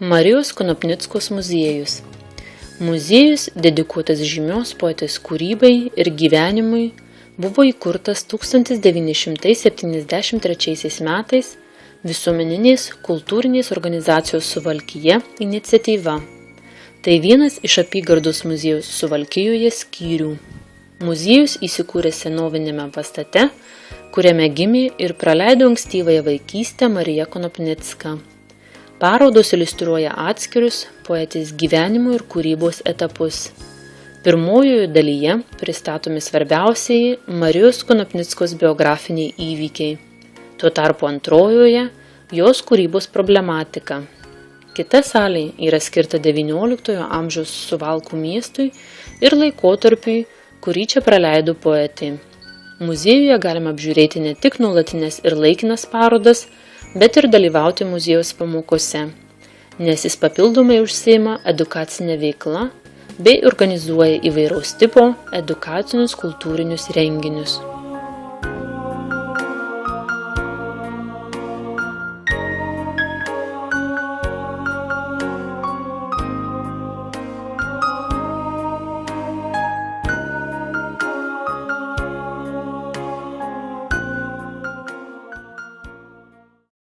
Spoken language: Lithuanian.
Marijos Konopnickos muziejus. Muziejus, dedikuotas žymios poetės kūrybai ir gyvenimui, buvo įkurtas 1973 metais visuomeninės kultūrinės organizacijos Suvalkija iniciatyva. Tai vienas iš apygardos muziejaus Suvalkijoje skyrių. Muziejus įsikūrė senovinėme pastate, kuriame gimė ir praleido ankstyvąją vaikystę Marija Konopnicka. Parodos iliustruoja atskirius poetės gyvenimo ir kūrybos etapus. Pirmojoje dalyje pristatomi svarbiausieji Marijos Konopnickos biografiniai įvykiai. Tuo tarpu antrojoje jos kūrybos problematika. Kita salė yra skirta XIX amžiaus Suvalkų miestui ir laikotarpiui, kurį čia praleido poetė. Muziejuje galima apžiūrėti ne tik nuolatinės ir laikinas parodas, bet ir dalyvauti muziejaus pamokose, nes jis papildomai užsiima edukacinę veiklą bei organizuoja įvairaus tipo edukacinius kultūrinius renginius.